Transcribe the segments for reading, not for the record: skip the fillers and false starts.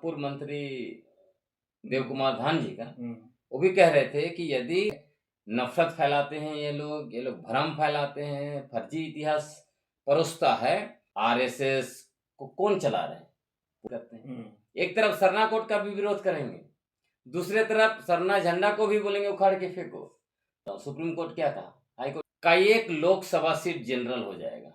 पूर्व मंत्री देव कुमार धान जी का। वो भी कह रहे थे कि यदि नफरत फैलाते हैं ये लोग भ्रम फैलाते हैं, फर्जी इतिहास परोसता है, आरएसएस को कौन चला रहे हैं करते हैं। एक तरफ सरना कोर्ट का भी विरोध करेंगे, दूसरे तरफ सरना झंडा को भी बोलेंगे उखाड़ के फेंको। तो सुप्रीम कोर्ट क्या कहा, हाई कोर्ट का एक लोकसभा सीट जनरल हो जाएगा।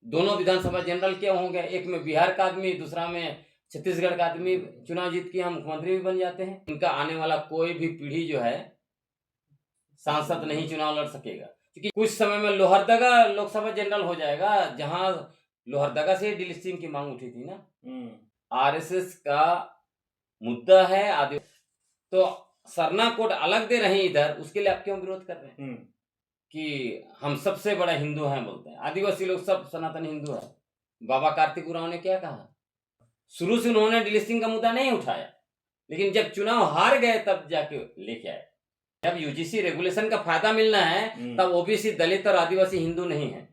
दोनों विधानसभा जनरल क्या होंगे, एक में बिहार का आदमी, दूसरा में छत्तीसगढ़ का आदमी चुनाव जीत के हम मुख्यमंत्री भी बन जाते हैं। इनका आने वाला कोई भी पीढ़ी जो है सांसद नहीं चुनाव लड़ सकेगा, क्योंकि कुछ समय में लोहरदगा लोकसभा जनरल हो जाएगा, जहां लोहरदगा से डिलिस्टिंग की मांग उठी थी ना। आरएसएस का मुद्दा है आदि, तो सरना कोड अलग दे रहे हैं इधर, उसके लिए आप क्यों विरोध कर रहे हैं कि हम सबसे बड़ा हिंदू हैं बोलते हैं। आदिवासी लोग सब सनातन हिंदू है। बाबा कार्तिक उरांव ने क्या कहा, शुरू से उन्होंने डिलिस्टिंग का मुद्दा नहीं उठाया, लेकिन जब चुनाव हार गए तब जाके लेके आए। जब यूजीसी रेगुलेशन का फायदा मिलना है तब ओबीसी, दलित और आदिवासी हिंदू नहीं है।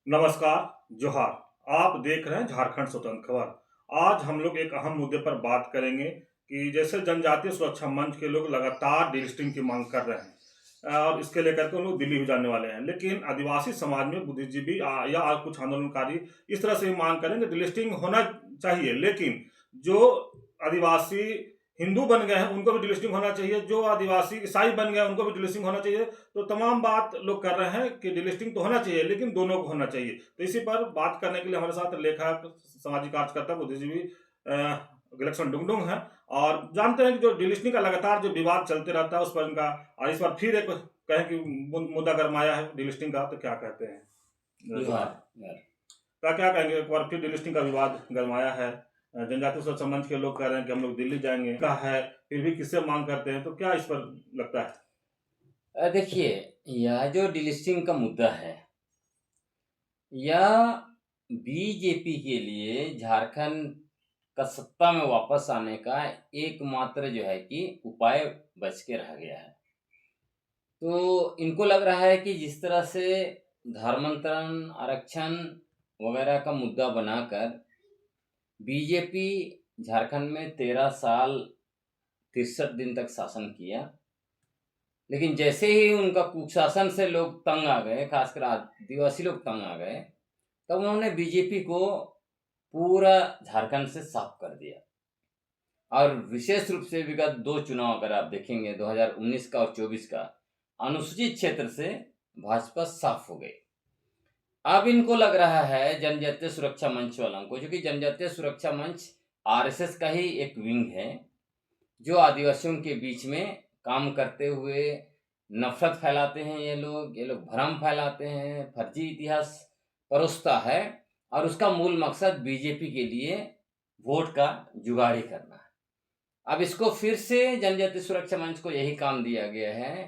नमस्कार, जोहार। आप देख रहे हैं झारखंड स्वतंत्र खबर। आज हम लोग एक अहम मुद्दे पर बात करेंगे कि जैसे जनजातीय सुरक्षा मंच के लोग लगातार डिलिस्टिंग की मांग कर रहे हैं और इसके लेकर के लोग दिल्ली भी जाने वाले हैं, लेकिन आदिवासी समाज में बुद्धिजीवी या कुछ आंदोलनकारी इस तरह से मांग करेंगे डिलिस्टिंग होना चाहिए, लेकिन जो आदिवासी हिंदू बन गए हैं उनको भी डिलिस्टिंग होना चाहिए, जो आदिवासी ईसाई बन गए हैं उनको भी डिलिस्टिंग होना चाहिए। तो तमाम बात लोग कर रहे हैं कि डिलिस्टिंग तो होना चाहिए, लेकिन दोनों को होना चाहिए। तो इसी पर बात करने के लिए हमारे साथ लेखक, सामाजिक कार्यकर्ता, बुद्धिजीवी विलक्षण डुंगडुंग है और जानते हैं कि जो डिलिस्टिंग का लगातार जो विवाद चलते रहता है उस पर इनका, और इस बार फिर एक कहें कि मुद्दा गरमाया है डिलिस्टिंग का, तो क्या कहते हैं, क्या कहेंगे? एक बार फिर डिलिस्टिंग का विवाद गरमाया है, जनजातीय सुरक्षा मंच के लोग कह रहे हैं कि हम लोग दिल्ली जाएंगे का है, फिर भी किससे मांग करते हैं, तो क्या इस पर लगता है? देखिए, यह जो डिलिस्टिंग का मुद्दा है, यह बीजेपी के लिए झारखंड का सत्ता में वापस आने का एकमात्र जो है कि उपाय बच के रह गया है। तो इनको लग रहा है कि जिस तरह से धर्मांतरण, आरक्षण वगैरह का मुद्दा बनाकर बीजेपी झारखंड में 13 साल 63 दिन तक शासन किया, लेकिन जैसे ही उनका कुशासन से लोग तंग आ गए, खासकर आदिवासी लोग तंग आ गए, तब उन्होंने बीजेपी को पूरा झारखंड से साफ कर दिया। और विशेष रूप से विगत 2 चुनाव अगर आप देखेंगे, 2019 का और 24 का, अनुसूचित क्षेत्र से भाजपा साफ हो गई। अब इनको लग रहा है जनजातीय सुरक्षा मंच वालों को, क्योंकि जनजातीय सुरक्षा मंच आरएसएस का ही एक विंग है, जो आदिवासियों के बीच में काम करते हुए नफरत फैलाते हैं ये लोग भ्रम फैलाते हैं, फर्जी इतिहास परोसता है, और उसका मूल मकसद बीजेपी के लिए वोट का जुगाड़ी करना है। अब इसको फिर से जनजातीय सुरक्षा मंच को यही काम दिया गया है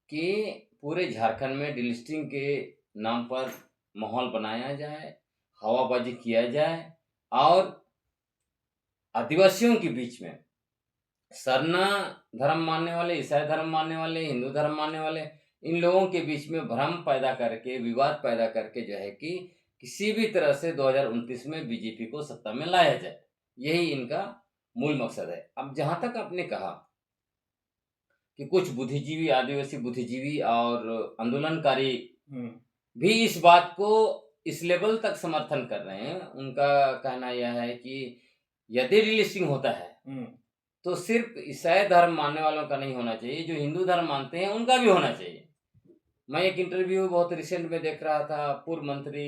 कि पूरे झारखंड में डिलिस्टिंग के नाम पर माहौल बनाया जाए, हवाबाजी किया जाए, और आदिवासियों के बीच में सरना धर्म मानने वाले, ईसाई धर्म मानने वाले, हिंदू धर्म मानने वाले, इन लोगों के बीच में भ्रम पैदा करके, विवाद पैदा करके जो है कि किसी भी तरह से 2029 में बीजेपी को सत्ता में लाया जाए, यही इनका मूल मकसद है। अब जहां तक आपने कहा कि कुछ बुद्धिजीवी, आदिवासी बुद्धिजीवी और आंदोलनकारी भी इस बात को इस लेवल तक समर्थन कर रहे हैं, उनका कहना यह है कि यदि डिलिस्टिंग होता है तो सिर्फ ईसाई धर्म मानने वालों का नहीं होना चाहिए, जो हिंदू धर्म मानते हैं उनका भी होना चाहिए। मैं एक इंटरव्यू बहुत रिसेंट में देख रहा था पूर्व मंत्री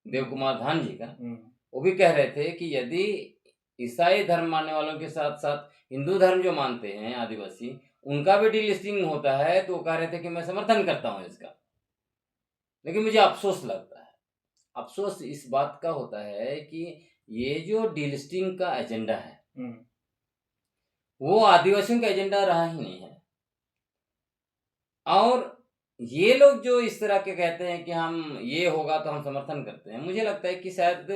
देव कुमार धान जी का। वो भी कह रहे थे कि यदि ईसाई धर्म मानने वालों के साथ साथ हिंदू धर्म जो मानते हैं आदिवासी, उनका भी डिलिस्टिंग होता है, तो वो कह रहे थे कि मैं समर्थन करता हूं इसका। लेकिन मुझे अफसोस लगता है, अफसोस इस बात का होता है कि ये जो डिलिस्टिंग का एजेंडा है वो आदिवासियों का एजेंडा रहा ही नहीं है। और ये लोग जो इस तरह के कहते हैं कि हम ये होगा तो हम समर्थन करते हैं, मुझे लगता है कि शायद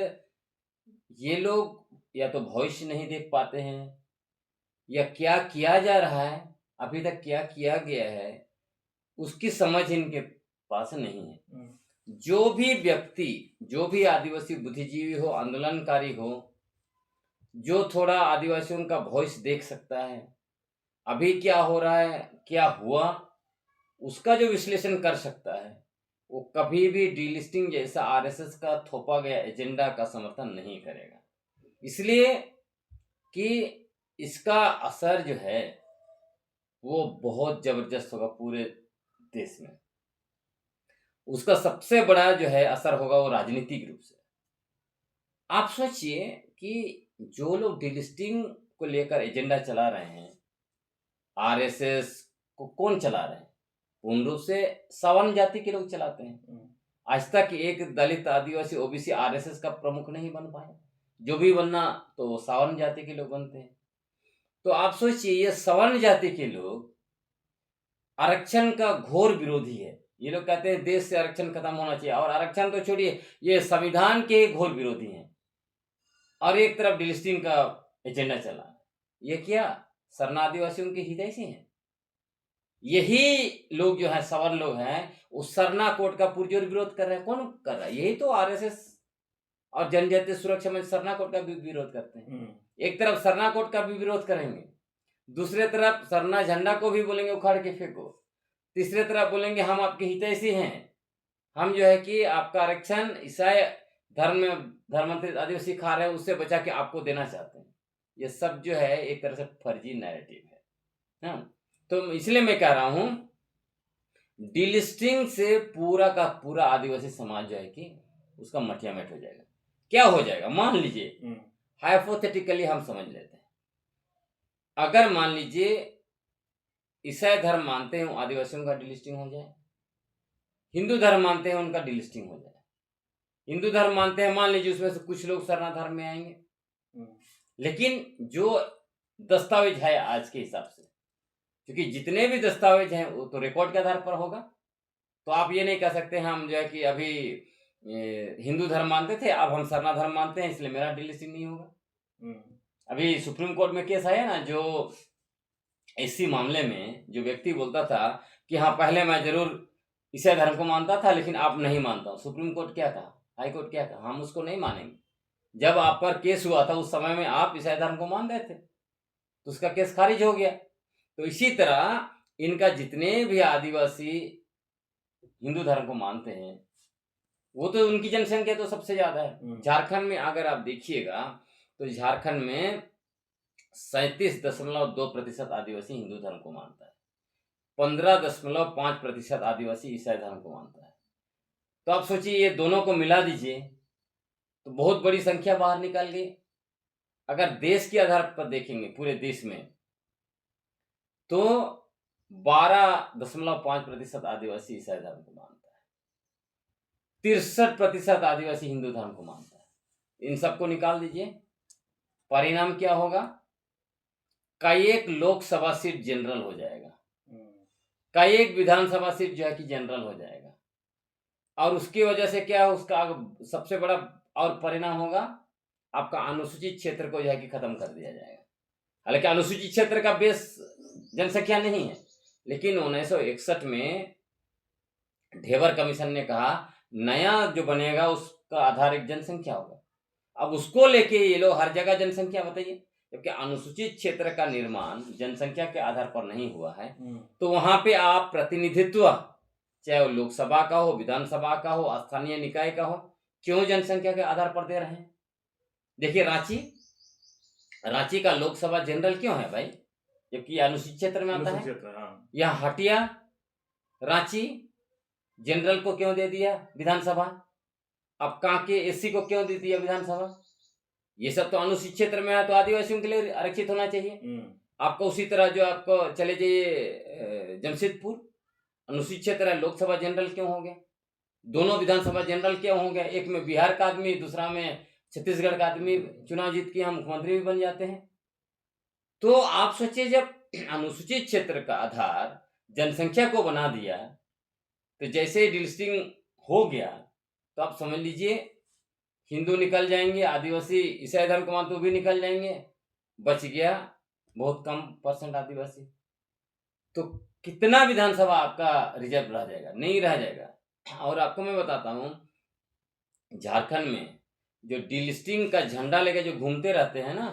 ये लोग या तो भविष्य नहीं देख पाते हैं, या क्या किया जा रहा है, अभी तक क्या किया गया है, उसकी समझ इनके पास नहीं है। हम्म। जो भी व्यक्ति, जो भी आदिवासी बुद्धिजीवी हो, आंदोलनकारी हो, जो थोड़ा आदिवासियों का वॉइस देख सकता है, अभी क्या हो रहा है, क्या हुआ, उसका जो विश्लेषण कर सकता है, वो कभी भी डीलिस्टिंग जैसा आरएसएस का थोपा गया एजेंडा का समर्थन नहीं करेगा। इसलिए कि इसका असर जो है वो बहुत जबरदस्त होगा पूरे देश में। उसका सबसे बड़ा जो है असर होगा वो राजनीतिक रूप से। आप सोचिए कि जो लोग डिलिस्टिंग को लेकर एजेंडा चला रहे हैं, आरएसएस को कौन चला रहे हैं? पूर्ण रूप से सवर्ण जाति के लोग चलाते हैं। आज तक एक दलित, आदिवासी, ओबीसी आरएसएस का प्रमुख नहीं बन पाया। जो भी बनना तो वो सवर्ण जाति के लोग बनते हैं। तो आप सोचिए, ये सवर्ण जाति के लोग आरक्षण का घोर विरोधी है। ये लोग कहते हैं देश से आरक्षण खत्म होना चाहिए, और आरक्षण तो छोड़िए, ये संविधान के घोर विरोधी हैं। और एक तरफ डिलिस्टिंग का एजेंडा चला। ये क्या शरण आदिवासियों की हितैषी हैं? यही लोग जो है, सवर्ण लोग हैं, उस सरना कोड का पुरजोर विरोध कर रहे हैं। कौन कर रहा है? यही तो आरएसएस और जनजातीय सुरक्षा मंच सरना कोड का भी विरोध करते हैं। एक तरफ सरना कोड का भी विरोध करेंगे, दूसरे तरफ सरना झंडा को भी बोलेंगे उखाड़ के फेंको, तीसरे तरफ बोलेंगे हम आपके हितैषी हैं, हम जो है कि आपका आरक्षण ईसाई धर्म में धर्मांतरित आदिवासी खा रहे हैं, उससे बचा के आपको देना चाहते हैं। ये सब जो है एक तरह से फर्जी नैरेटिव है। हाँ, तो इसलिए मैं कह रहा हूं, डिलिस्टिंग से पूरा का पूरा आदिवासी समाज जो है कि उसका मटियामेट हो जाएगा। क्या हो जाएगा? मान लीजिए, हाइपोथेटिकली हम समझ लेते हैं, अगर मान लीजिए ईसाई धर्म मानते हैं आदिवासियों का डिलिस्टिंग हो जाए, हिंदू धर्म मानते हैं उनका डिलिस्टिंग हो जाए। हिंदू धर्म मानते हैं, मान लीजिए उसमें से कुछ लोग सरना धर्म में आएंगे, लेकिन जो दस्तावेज है आज के हिसाब से, क्योंकि जितने भी दस्तावेज हैं वो तो रिकॉर्ड के आधार पर होगा, तो आप ये नहीं कह सकते हम जो है कि अभी हिंदू धर्म मानते थे, अब हम सरना धर्म मानते हैं इसलिए मेरा डिलिस्टिंग नहीं होगा। अभी सुप्रीम कोर्ट में केस आया ना, जो इसी मामले में जो व्यक्ति बोलता था कि हाँ पहले मैं जरूर ईसाई धर्म को मानता था लेकिन अब नहीं मानता हूँ, सुप्रीम कोर्ट क्या कहा, हाई कोर्ट क्या कहा, हम उसको नहीं मानेंगे। जब आप पर केस हुआ था उस समय में आप ईसाई धर्म को मान रहे थे, तो उसका केस खारिज हो गया। तो इसी तरह इनका जितने भी आदिवासी हिंदू धर्म को मानते हैं, वो तो उनकी जनसंख्या तो सबसे ज्यादा है। झारखंड में अगर आप देखिएगा तो झारखंड में 37.2% आदिवासी हिंदू धर्म को मानता है, 15.5% आदिवासी ईसाई धर्म को मानता है। तो आप सोचिए ये दोनों को मिला दीजिए तो बहुत बड़ी संख्या बाहर निकल गई। अगर देश के आधार पर देखेंगे पूरे देश में तो 12.5% आदिवासी ईसाई धर्म को मानता है, 63% आदिवासी हिंदू धर्म को मानता है। इन सबको निकाल दीजिए, परिणाम क्या होगा? कई एक लोकसभा सीट जनरल हो जाएगा, कई एक विधानसभा सीट जो है कि जनरल हो जाएगा। और उसकी वजह से क्या है, उसका सबसे बड़ा और परिणाम होगा, आपका अनुसूचित क्षेत्र को जो है कि खत्म कर दिया जाएगा। हालांकि अनुसूचित क्षेत्र का बेस जनसंख्या नहीं है, लेकिन 1961 में ढेबर कमीशन ने कहा नया जो बनेगा उसका आधार एक जनसंख्या होगा। अब उसको लेके ये लोग हर जगह जनसंख्या बताइए, जबकि अनुसूचित क्षेत्र का निर्माण जनसंख्या के आधार पर नहीं हुआ है। तो वहां पे आप प्रतिनिधित्व, चाहे वो लोकसभा का हो, विधानसभा का हो, स्थानीय निकाय का हो, क्यों जनसंख्या के आधार पर दे रहे हैं? देखिए रांची का लोकसभा जनरल क्यों है भाई, जबकि अनुसूचित क्षेत्र में आता है। यहाँ हटिया रांची जनरल को क्यों दे दिया विधानसभा? अब कांके एससी को क्यों दे दिया विधानसभा? ये सब तो अनुसूचित क्षेत्र में है, तो आदिवासियों के लिए आरक्षित होना चाहिए। आपको उसी तरह जो आपको चले जाइए जमशेदपुर, अनुसूचित क्षेत्र है, लोकसभा जनरल क्यों हो गया? दोनों विधानसभा जनरल क्यों हो गया? एक में बिहार का आदमी, दूसरा में छत्तीसगढ़ का आदमी चुनाव जीत के हम मुख्यमंत्री भी बन जाते हैं। तो आप सोचिए, जब अनुसूचित क्षेत्र का आधार जनसंख्या को बना दिया, तो जैसे डिलिस्टिंग हो गया तो आप समझ लीजिए हिंदू निकल जाएंगे, आदिवासी ईसाई धर्म को मानते वो भी निकल जाएंगे, बच गया बहुत कम परसेंट आदिवासी। तो कितना विधानसभा आपका रिजर्व रह जाएगा? नहीं रह जाएगा। और आपको मैं बताता हूँ, झारखंड में जो डीलिस्टिंग का झंडा लेके जो घूमते रहते हैं ना,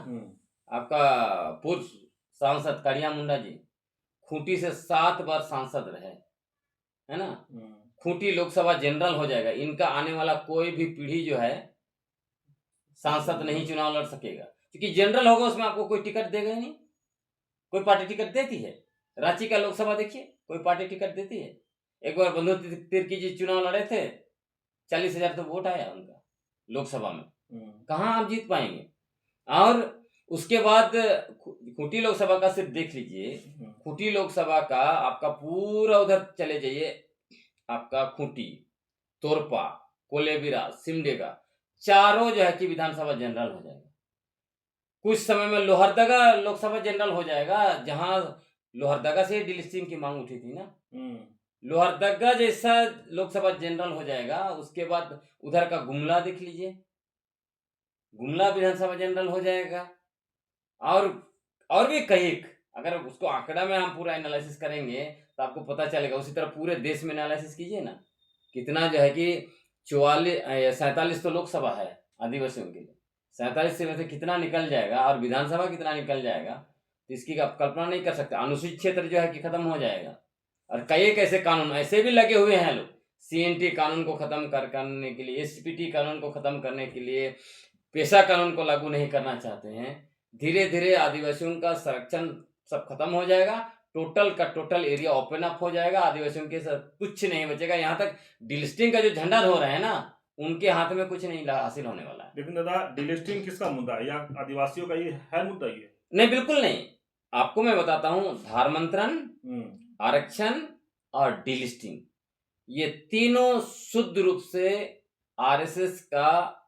आपका पूर्व सांसद करिया मुंडा जी, खूंटी से 7 बार सांसद रहे, है ना? खूंटी लोकसभा जनरल हो जाएगा। इनका आने वाला कोई भी पीढ़ी जो है सांसद नहीं चुनाव लड़ सकेगा, क्योंकि जनरल होगा उसमें आपको कोई टिकट देगा ही नहीं। कोई पार्टी टिकट देती है? रांची का लोकसभा देखिए, कोई पार्टी टिकट देती है? एक बार बंधु तिर्की जी चुनाव लड़े थे, 40,000 तो वोट आया उनका लोकसभा में। कहाँ आप जीत पाएंगे? और उसके बाद खूंटी लोकसभा का सिर्फ देख लीजिए, खूंटी लोकसभा का आपका पूरा उधर चले जाइए, आपका खूंटी, तोरपा, कोलेबिरा, सिमडेगा, चारों जो है कि विधानसभा जनरल हो जाएगा। कुछ समय में लोहरदगा लोकसभा जनरल हो जाएगा, जहां लोहरदगा से डीलिस्टिंग की मांग उठी थी ना, लोहरदगा जैसा लोकसभा जनरल हो जाएगा। उसके बाद उधर का गुमला देख लीजिए, गुमला विधानसभा जनरल हो जाएगा। और भी कई, अगर उसको आंकड़ा में हम पूरा एनालिसिस करेंगे तो आपको पता चलेगा। उसी तरह पूरे देश में एनालिसिस कीजिए ना, कितना जो है कि 47 तो लोकसभा है आदिवासियों के लिए, 47 से में से कितना निकल जाएगा और विधानसभा कितना निकल जाएगा, तो इसकी आप कल्पना नहीं कर सकते। अनुसूचित क्षेत्र जो है कि खत्म हो जाएगा। और कई एक ऐसे कानून ऐसे भी लगे हुए हैं लोग, सीएनटी कानून को खत्म करने के लिए, एसपीटी कानून को खत्म करने के लिए, पेशा कानून को लागू नहीं करना चाहते हैं। धीरे धीरे आदिवासियों का संरक्षण सब खत्म हो जाएगा, टोटल का टोटल एरिया ओपन अप हो जाएगा, आदिवासियों के सब कुछ नहीं बचेगा। यहाँ तक डिलिस्टिंग का जो झंडा धो रहे हैं ना, उनके हाथ में कुछ नहीं हासिल होने वाला है। लेकिन दादा, डिलिस्टिंग किसका मुद्दा है? या आदिवासियों का ये है मुद्दा? ये नहीं, बिल्कुल नहीं। आपको मैं बताता हूँ, धार्मंत्रण, आरक्षण और डिलिस्टिंग, ये तीनों शुद्ध रूप से आरएसएस का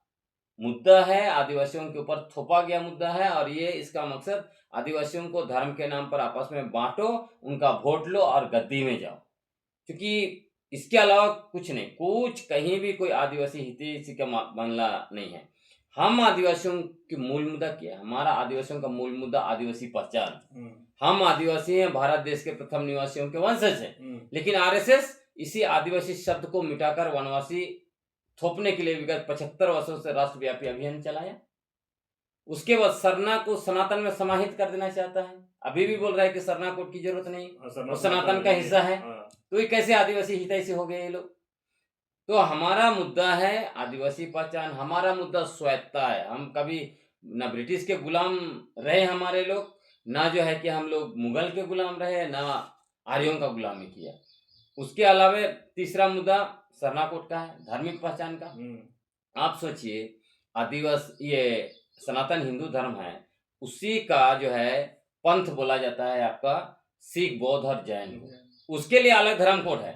मुद्दा है, आदिवासियों के ऊपर थोपा गया मुद्दा है। और ये इसका मकसद आदिवासियों को धर्म के नाम पर आपस में बांटो, उनका वोट लो और गद्दी में जाओ, क्योंकि इसके अलावा कुछ नहीं, कुछ कहीं भी कोई आदिवासी हितैषी का मामला नहीं है। हम आदिवासियों की मूल मुद्दा क्या है? हमारा आदिवासियों का मूल मुद्दा आदिवासी पहचान। हम आदिवासी हैं, भारत देश के प्रथम निवासियों के वंशज हैं। लेकिन आरएसएस इसी आदिवासी शब्द को मिटाकर वनवासी थोपने के लिए विगत 75 वर्षों से राष्ट्रव्यापी अभियान चलाया। उसके बाद सरना को सनातन में समाहित कर देना चाहता है। अभी भी बोल रहा है कि सरना कोड की जरूरत नहीं, वो सनातन का हिस्सा है। तो ये कैसे आदिवासी हितैषी हो गए ये लोग? तो हमारा मुद्दा है आदिवासी पहचान, हमारा मुद्दा स्वायत्तता है। हम कभी ना ब्रिटिश के गुलाम रहे हमारे लोग, ना जो है कि हम लोग मुगल के गुलाम रहे, ना आर्यों का गुलामी किया। उसके अलावा तीसरा मुद्दा सरना कोड का है, धार्मिक पहचान का। आप सोचिए, आदिवासी ये सनातन हिंदू धर्म है, उसी का जो है पंथ बोला जाता है आपका सिख, बौद्ध और जैन को। उसके लिए अलग धर्म कोड है,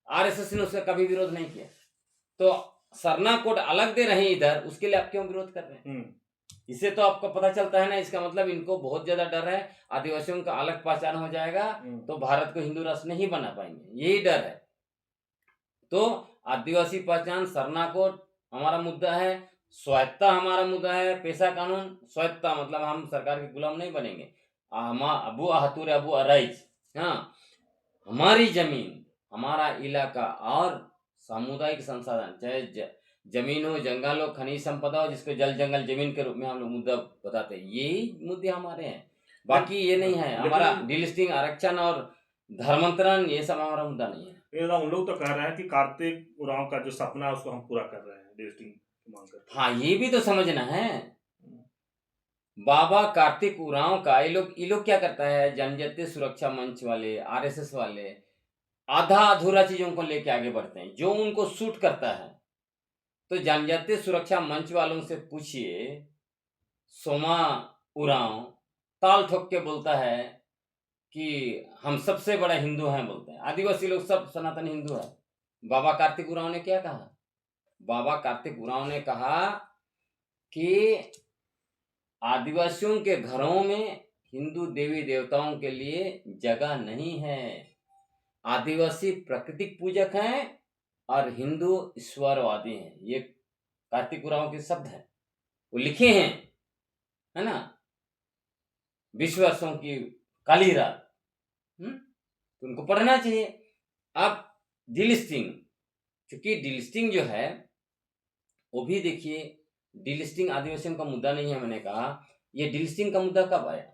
आरएसएस ने उसका कभी विरोध नहीं किया। तो सरना कोड अलग दे रहे हैं इधर, उसके लिए आप क्यों विरोध कर रहे हैं? इससे तो आपको पता चलता है ना, इसका मतलब इनको बहुत ज्यादा डर है, आदिवासियों का अलग पहचान हो जाएगा तो भारत को हिंदू राष्ट्र नहीं बना पाएंगे, यही डर है। तो आदिवासी पहचान, सरना कोड हमारा मुद्दा है, स्वायत्तता हमारा मुद्दा है, पेशा कानून। स्वायत्तता मतलब हम सरकार के गुलाम नहीं बनेंगे। अबू आहतुर अबू अराइज, हाँ, हमारी जमीन, हमारा इलाका और सामुदायिक संसाधन, चाहे जमीन हो, जंगल हो, खनिज संपदा हो, जिसको जल जंगल जमीन के रूप में हम लोग मुद्दा बताते हैं, यही मुद्दे हमारे हैं। बाकी ये नहीं है हमारा डिलिस्टिंग, आरक्षण और धर्मांतरण, ये सब हमारा मुद्दा नहीं है। उन लोग तो कह रहे हैं कि कार्तिक उरांव का जो सपना है उसको हम पूरा कर रहे हैं डिलिस्टिंग मांग कर। हाँ, ये भी तो समझना है। बाबा कार्तिक उरांव का ये लोग क्या करता है, जनजातीय सुरक्षा मंच वाले, आरएसएस वाले आधा अधूरा चीजों को लेके आगे बढ़ते हैं जो उनको सूट करता है। तो जनजातीय सुरक्षा मंच वालों से पूछिए, सोमा उरांव ताल ठोक के बोलता है कि हम सबसे बड़ा हिंदू हैं, बोलते हैं आदिवासी लोग सब सनातन हिंदू है। बाबा कार्तिक उरांव ने क्या कहा? बाबा कार्तिक उरांव ने कहा कि आदिवासियों के घरों में हिंदू देवी देवताओं के लिए जगह नहीं है। आदिवासी प्राकृतिक पूजक हैं और हिंदू ईश्वरवादी हैं। ये कार्तिक उरांव के शब्द हैं, वो लिखे हैं, है ना, 20 वर्षों की काली रात। तो उनको पढ़ना चाहिए। अब डीलिस्टिंग, चूंकि डीलिस्टिंग जो है वो भी देखिए, डीलिस्टिंग आदिवासियों का मुद्दा नहीं है। मैंने कहा ये डीलिस्टिंग का मुद्दा कब आया,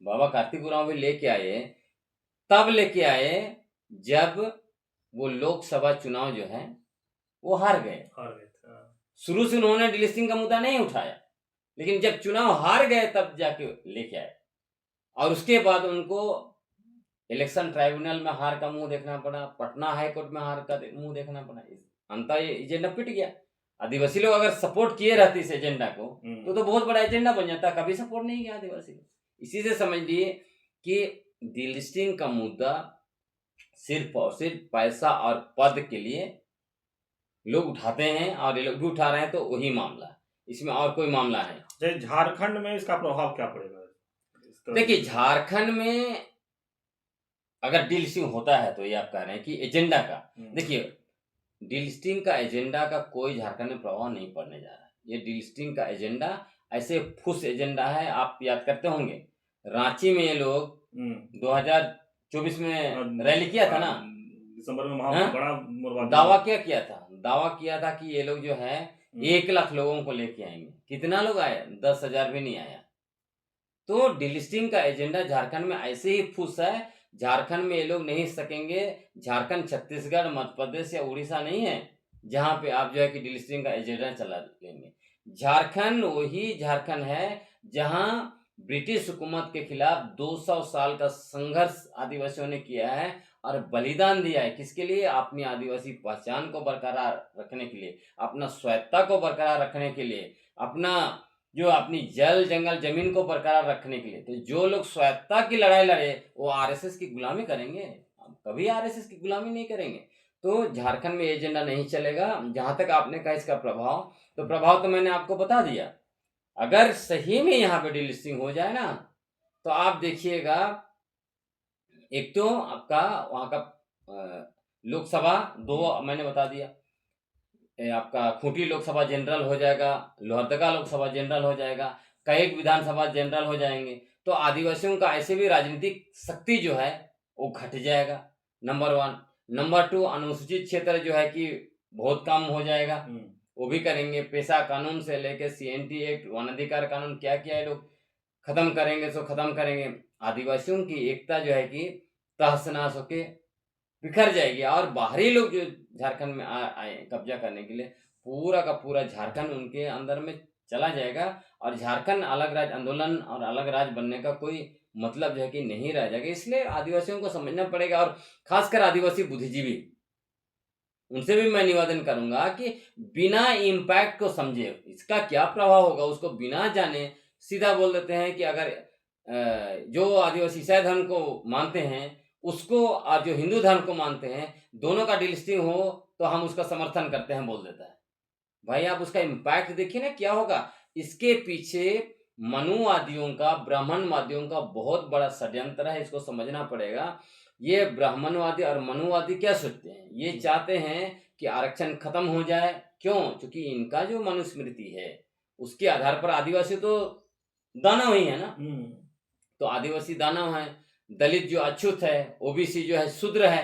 बाबा कार्तिक उरांव भी लेके आए, तब लेके आए जब वो लोकसभा चुनाव जो है वो हार गए। शुरू से उन्होंने डीलिस्टिंग का मुद्दा नहीं उठाया, लेकिन जब चुनाव हार गए तब जाके लेके आए, और उसके बाद उनको इलेक्शन ट्राइब्यूनल में हार का मुंह देखना पड़ा, पटना हाई कोर्ट में हार का मुंह देखना पड़ा। अंततः ये एजेंडा पिट गया। आदिवासी लोग अगर सपोर्ट किए रहते इस एजेंडा को तो बहुत बड़ा एजेंडा बन जाता। कभी सपोर्ट नहीं किया आदिवासी लोग। इसी से समझ लिए कि डीलिस्टिंग का मुद्दा सिर्फ और सिर्फ पैसा और पद के लिए लोग उठाते हैं, और ये लोग भी उठा रहे हैं, तो वही मामला, इसमें और कोई मामला है। झारखंड में इसका प्रभाव क्या पड़ेगा? देखिए, झारखंड में अगर डीलिस्टिंग होता है तो ये आप कह रहे हैं कि एजेंडा का, देखिए डीलिस्टिंग का एजेंडा का कोई झारखंड में प्रभाव नहीं पड़ने जा रहा। ये डीलिस्टिंग का एजेंडा ऐसे फुस एजेंडा है। आप याद करते होंगे रांची में ये लोग 2024 में रैली किया था ना, दिसंबर में बड़ा दावा क्या किया था, दावा किया था कि ये लोग जो है 1 लाख लोगों को लेके आएंगे। कितना लोग आए? 10,000 भी नहीं आया। तो डीलिस्टिंग का एजेंडा झारखंड में ऐसे ही फुस है। झारखंड में ये लोग नहीं सकेंगे। झारखंड छत्तीसगढ़ मध्य प्रदेश या उड़ीसा नहीं है जहां पे आप जो है कि डीलिस्टिंग का एजेंडा चला लेंगे। झारखंड वही झारखंड है जहां ब्रिटिश हुकूमत के खिलाफ 200 साल का संघर्ष आदिवासियों ने किया है और बलिदान दिया है। किसके लिए? अपनी आदिवासी पहचान को बरकरार रखने के लिए, अपना स्वायत्ता को बरकरार रखने के लिए, अपनी जल जंगल जमीन को बरकरार रखने के लिए। तो जो लोग स्वायत्ता की लड़ाई लड़े वो आरएसएस की गुलामी करेंगे? कभी आरएसएस की गुलामी नहीं करेंगे। तो झारखंड में एजेंडा नहीं चलेगा। जहां तक आपने कहा इसका प्रभाव, तो प्रभाव तो मैंने आपको बता दिया। अगर सही में यहाँ पे डीलिस्टिंग हो जाए ना, तो आप देखिएगा, एक तो आपका वहां का लोकसभा 2 मैंने बता दिया, आपका खूंटी लोकसभा जनरल हो जाएगा, लोहरदगा लोकसभा जनरल हो जाएगा, कई विधानसभा जनरल हो जाएंगे। तो आदिवासियों का ऐसे भी राजनीतिक शक्ति जो है वो घट जाएगा, नंबर 1। नंबर 2, अनुसूचित क्षेत्र जो है कि बहुत कम हो जाएगा, वो भी करेंगे। पेशा कानून से लेके सीएनटी एक्ट, वन अधिकार कानून, क्या क्या है लोग खत्म करेंगे, सो खत्म करेंगे। आदिवासियों की एकता जो है कि तहस नहस होके बिखर जाएगी, और बाहरी लोग जो झारखंड में आए कब्जा करने के लिए, पूरा का पूरा झारखंड उनके अंदर में चला जाएगा, और झारखंड अलग राज्य आंदोलन और अलग राज्य बनने का कोई मतलब जो है कि नहीं रह जाएगा। इसलिए आदिवासियों को समझना पड़ेगा, और खासकर आदिवासी बुद्धिजीवी, उनसे भी मैं निवेदन करूंगा कि बिना इम्पैक्ट को समझे, इसका क्या प्रभाव होगा उसको बिना जाने सीधा बोल देते हैं कि अगर जो आदिवासी ईसाई धर्म को मानते हैं उसको, और जो हिंदू धर्म को मानते हैं, दोनों का डीलिस्टिंग हो तो हम उसका समर्थन करते हैं, बोल देता है। भाई आप उसका इम्पैक्ट देखिए ना क्या होगा। इसके पीछे मनुवादियों का, ब्राह्मणवादियों का बहुत बड़ा षड्यंत्र है, इसको समझना पड़ेगा। ये ब्राह्मणवादी और मनुवादी क्या सोचते हैं? ये चाहते हैं कि आरक्षण खत्म हो जाए। क्यों? क्योंकि इनका जो मनुस्मृति है उसके आधार पर आदिवासी तो दानव ही है ना। तो आदिवासी दानव है, दलित जो अछूत है, ओबीसी जो है शूद्र है।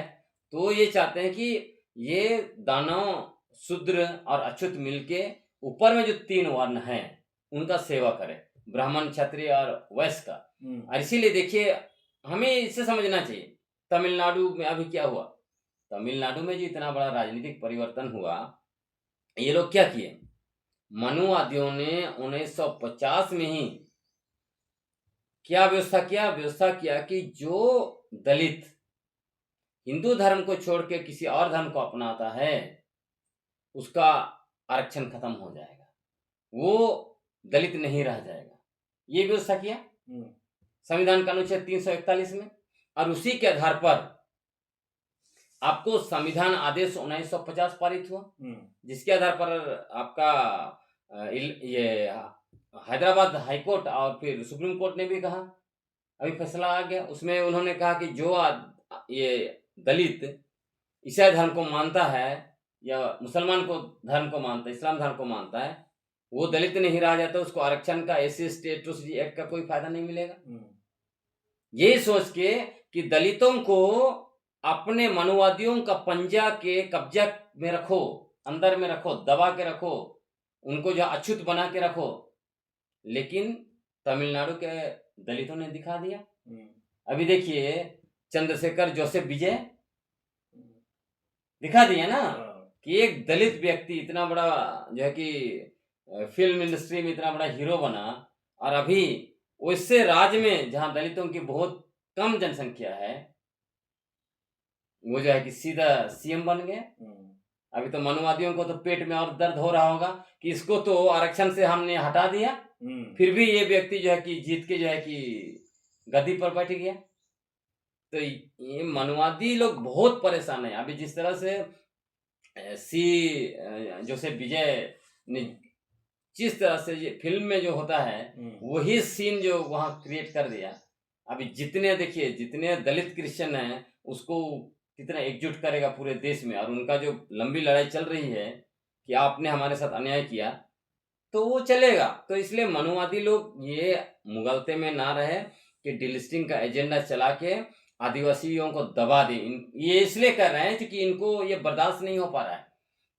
तो ये चाहते हैं कि ये दानव, शूद्र और अछूत मिलके ऊपर में जो 3 वर्ण हैं उनका सेवा करें, ब्राह्मण, क्षत्रिय और वैश्य का। और इसीलिए देखिए, हमें इससे समझना चाहिए तमिलनाडु में अभी क्या हुआ। तमिलनाडु में जो इतना बड़ा राजनीतिक परिवर्तन हुआ, ये लोग क्या किए? मनुवादियों ने 1950 में ही क्या व्यवस्था किया कि जो दलित हिंदू धर्म को छोड़ के किसी और धर्म को अपनाता है उसका आरक्षण खत्म हो जाएगा, वो दलित नहीं रह जाएगा। ये व्यवस्था किया संविधान का अनुच्छेद 341 में, और उसी के आधार पर आपको संविधान आदेश 1950 पारित हुआ, जिसके आधार पर आपका ये हैदराबाद हाईकोर्ट और फिर सुप्रीम कोर्ट ने भी कहा, अभी फैसला आ गया, उसमें उन्होंने कहा कि जो ये दलित ईसाई धर्म को मानता है या मुसलमान को धर्म को मानता है, इस्लाम धर्म को मानता है, वो दलित नहीं रह जाता, उसको आरक्षण का, एससी एसटी एक्ट का कोई फायदा नहीं मिलेगा। यही सोच के कि दलितों को अपने मनुवादियों का पंजा के कब्जा में रखो, अंदर में रखो, दबा के रखो, उनको जो अछूत बना के रखो। लेकिन तमिलनाडु के दलितों ने दिखा दिया। अभी देखिए चंद्रशेखर जोसेफ विजय दिखा दिया ना कि एक दलित व्यक्ति इतना बड़ा जो है कि फिल्म इंडस्ट्री में इतना बड़ा हीरो बना, और अभी वैसे राज्य में जहां दलितों की बहुत कम जनसंख्या है, वो जो है कि सीधा सीएम बन गए। अभी तो मनुवादियों को तो पेट में और दर्द हो रहा होगा कि इसको तो आरक्षण से हमने हटा दिया, फिर भी ये व्यक्ति जो है कि जीत के जो है कि गद्दी पर बैठ गया। तो ये मनुवादी लोग बहुत परेशान है। अभी जिस तरह से जोसेफ विजय ने जिस तरह से ये फिल्म में जो होता है वही सीन जो वहां क्रिएट कर दिया। अभी जितने देखिए जितने दलित क्रिश्चियन हैं उसको कितना एकजुट करेगा पूरे देश में, और उनका जो लंबी लड़ाई चल रही है कि आपने हमारे साथ अन्याय किया, तो वो चलेगा। तो इसलिए मनुवादी लोग ये मुगलते में ना रहे कि डिलिस्टिंग का एजेंडा चला के आदिवासियों को दबा दें। ये इसलिए कर रहे हैं क्योंकि इनको ये बर्दाश्त नहीं हो पा रहा है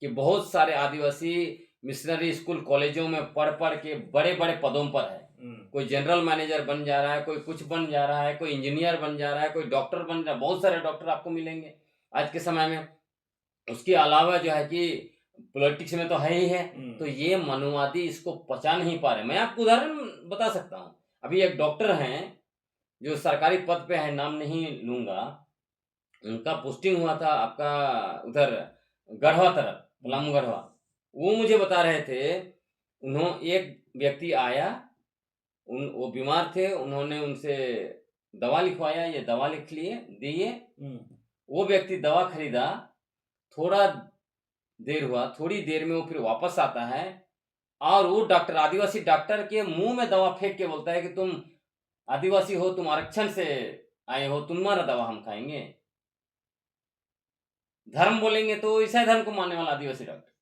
कि बहुत सारे आदिवासी मिशनरी स्कूल कॉलेजों में पढ़ पढ़ के बड़े बड़े पदों पर है। कोई जनरल मैनेजर बन जा रहा है, कोई कुछ बन जा रहा है, कोई इंजीनियर बन जा रहा है, कोई डॉक्टर बन रहा है। बहुत सारे डॉक्टर आपको मिलेंगे आज के समय में। उसके अलावा जो है कि पॉलिटिक्स में तो है ही है। तो ये मनुवादी इसको पचा नहीं पा रहे। मैं आपको उदाहरण बता सकता हूँ। अभी एक डॉक्टर हैं जो सरकारी पद पे है, नाम नहीं लूंगा, उनका पोस्टिंग हुआ था आपका उधर गढ़वा तरफ, पलामू गढ़वा। वो मुझे बता रहे थे, एक व्यक्ति आया, वो बीमार थे, उन्होंने उनसे दवा लिखवाया, ये दवा लिख लिए दिए। वो व्यक्ति दवा खरीदा, थोड़ा देर हुआ, थोड़ी देर में वो फिर वापस आता है और वो डॉक्टर, आदिवासी डॉक्टर के मुंह में दवा फेंक के बोलता है कि तुम आदिवासी हो, तुम आरक्षण से आए हो, तुम्हारा दवा हम खाएंगे। धर्म बोलेंगे तो ईसाई धर्म को मानने वाला आदिवासी डॉक्टर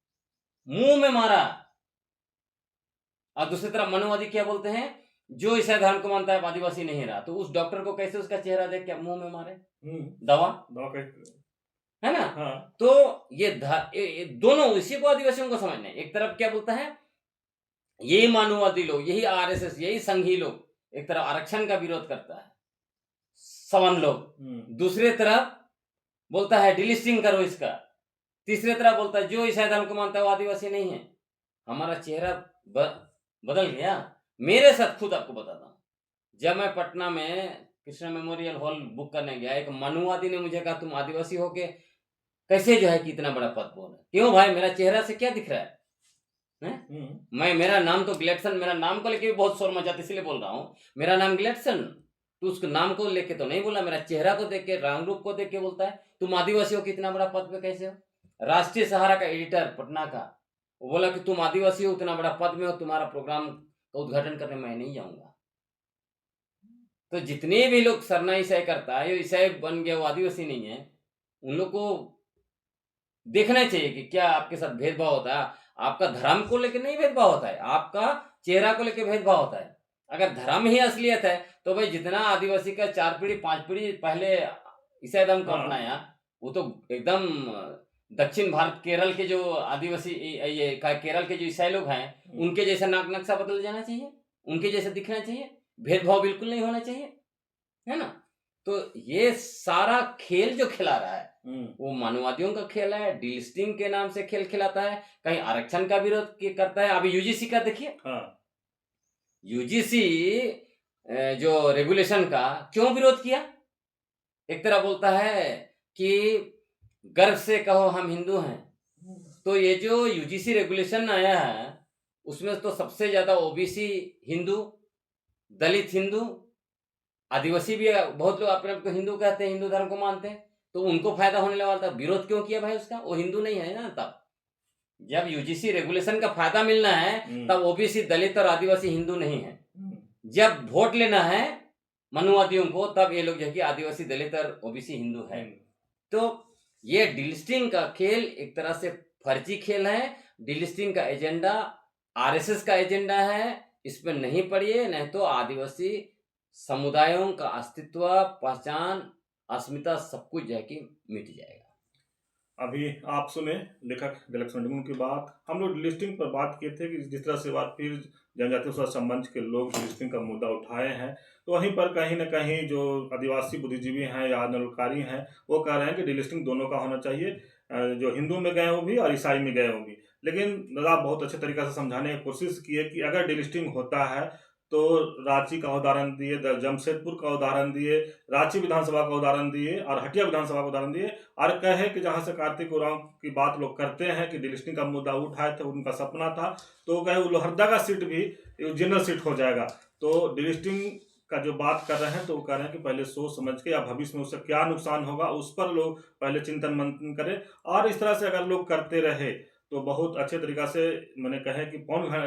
मुंह में मारा। और दूसरी तरफ मनुवादी क्या बोलते हैं, जो ईसाई धर्म को मानता है आदिवासी नहीं रहा, तो उस डॉक्टर को कैसे उसका चेहरा देख के मुंह में मारे दवा है ना। हाँ। तो ये दोनों इसी को आदिवासियों को समझना है। एक तरफ क्या बोलता है, यही मानववादी लोग, यही आरएसएस, यही संघी लोग एक तरफ आरक्षण का विरोध करता है, सवन लोग। दूसरे तरफ बोलता है डिलिस्टिंग करो इसका। तीसरे तरफ बोलता है जो ईसाई धर्म को मानता है वो आदिवासी नहीं है। हमारा चेहरा बदल गया। मेरे साथ खुद आपको बताता हूँ, जब मैं पटना में कृष्णा मेमोरियल हॉल बुक करने गया, एक मनुवादी ने मुझे कहा तुम आदिवासी हो के कैसे जो है कि इतना बड़ा पद बोल रहे। क्यों भाई, मेरा चेहरा से क्या दिख रहा है? मेरा नाम तो ग्लेडसन, मेरा नाम को लेके भी बहुत शोर मचाते, इसलिए बोल रहा हूँ मेरा नाम ग्लेडसन। तो उसके नाम को लेके तो नहीं बोला, मेरा चेहरा को देख के, रंग रूप को देख के बोलता है तुम आदिवासी हो कि इतना बड़ा पद पे कैसे हो। राष्ट्रीय सहारा का एडिटर पटना का, वो बोला कि तुम आदिवासी हो, उतना बड़ा पद में हो, तुम्हारा प्रोग्राम का उद्घाटन करने मैं नहीं जाऊंगा। तो जितने भी लोग सरना ईसाई करता है, ईसाई बन गया, वो आदिवासी नहीं है, उन लोग को देखना चाहिए कि क्या आपके साथ भेदभाव होता है। आपका धर्म को लेकर नहीं भेदभाव होता है, आपका चेहरा को लेकर भेदभाव होता है। अगर धर्म ही असलियत है तो भाई जितना आदिवासी का 4 पीढ़ी 5 पीढ़ी पहले ईसाई धर्म को अपनाया, वो तो एकदम दक्षिण भारत केरल के जो आदिवासी, ये केरल के जो ईसाई लोग हैं, उनके जैसा नाक नक्शा बदल जाना चाहिए, उनके जैसा दिखना चाहिए, भेदभाव बिल्कुल नहीं होना चाहिए, है ना। तो ये सारा खेल जो खिला रहा है वो मानववादियों का खेल है, डिलिस्टिंग के नाम से खेल खिलाता है, कहीं आरक्षण का विरोध करता है। अभी यूजीसी का देखिए, यूजीसी जो रेगुलेशन का क्यों विरोध किया। एक तरह बोलता है कि गर्व से कहो हम हिंदू हैं। तो ये जो यूजीसी रेगुलेशन आया है उसमें तो सबसे ज्यादा ओबीसी हिंदू, दलित हिंदू, आदिवासी भी बहुत लोग अपने आप को हिंदू कहते हैं, हिंदू धर्म को मानते हैं, तो उनको फायदा होने वाला था। विरोध क्यों किया भाई उसका, वो हिंदू नहीं है ना। तब जब यूजीसी रेगुलेशन का फायदा मिलना है तब ओबीसी, दलित और आदिवासी हिंदू नहीं है। जब वोट लेना है मनुवादियों को, तब ये लोग जो है कि आदिवासी, दलित और ओबीसी हिंदू है। तो ये डिलिस्टिंग का खेल एक तरह से फर्जी खेल है। डिलिस्टिंग का एजेंडा आरएसएस का एजेंडा है, इसमें नहीं पड़िए, नहीं तो आदिवासी समुदायों का अस्तित्व, पहचान अस्मिता सब कुछ जो है कि मिट जाएगा। अभी आप सुने लेखक गैलेक्सी मेंडिंगो की बात। हम लोग लिस्टिंग पर बात किए थे कि जिस तरह से बात फिर जनजातीय सुरक्षा मंच के लोग लिस्टिंग का मुद्दा उठाए हैं, तो वहीं पर कहीं न कहीं जो आदिवासी बुद्धिजीवी हैं या आंदोलनकारी हैं, वो कह रहे हैं कि डिलिस्टिंग दोनों का होना चाहिए। जो हिंदू में गए वो भी और ईसाई में गए वो भी। लेकिन आप बहुत अच्छे तरीके से समझाने की कोशिश किए कि अगर डिलिस्टिंग होता है, तो रांची का उदाहरण दिए, जमशेदपुर का उदाहरण दिए, रांची विधानसभा का उदाहरण दिए और हटिया विधानसभा का उदाहरण दिए और कहे कि जहाँ से कार्तिक उरांव की बात लोग करते हैं कि डिलिस्टिंग का मुद्दा उठाए थे, उनका सपना था, तो कहे वो लोहरदगा का सीट भी जनरल सीट हो जाएगा। तो डिलिस्टिंग का जो बात कर रहे हैं, तो वो कह रहे हैं कि पहले सोच समझ के या भविष्य में उससे क्या नुकसान होगा उस पर लोग पहले चिंतन मंथन करें। और इस तरह से अगर लोग करते रहे तो बहुत अच्छे तरीका से मैंने कहे कि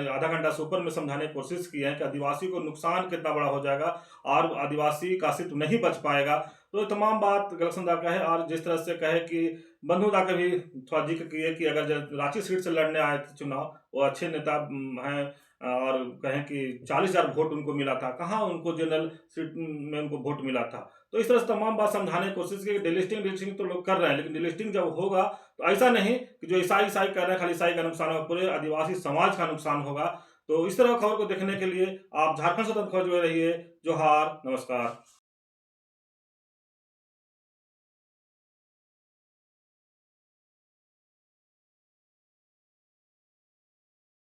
आधा घंटा से ऊपर में समझाने की कोशिश की है कि आदिवासी को नुकसान कितना बड़ा हो जाएगा और आदिवासी का अस्तित्व नहीं बच पाएगा। तो ये तमाम बात गलतसंदा का है। और जिस तरह से कहे कि बंधुदा का भी थोड़ा जिक्र किए कि अगर रांची सीट से लड़ने आए थे चुनाव, वो अच्छे नेता हैं और कहें कि 40,000 वोट उनको मिला था, कहाँ उनको जनरल सीट में उनको वोट मिला था। तो इस तरह से तमाम बात समझाने की कोशिश की कि डिलिस्टिंग डिलिस्टिंग तो लोग कर रहे हैं, लेकिन डिलिस्टिंग जब होगा तो ऐसा नहीं कि जो ईसाई ईसाई कर रहे हैं खाली ईसाई का नुकसान होगा, पूरे आदिवासी समाज का नुकसान होगा। तो इस तरह खबर को देखने के लिए आप झारखंड स्वतंत्र खबर जुड़े रहिए। जोहार, नमस्कार।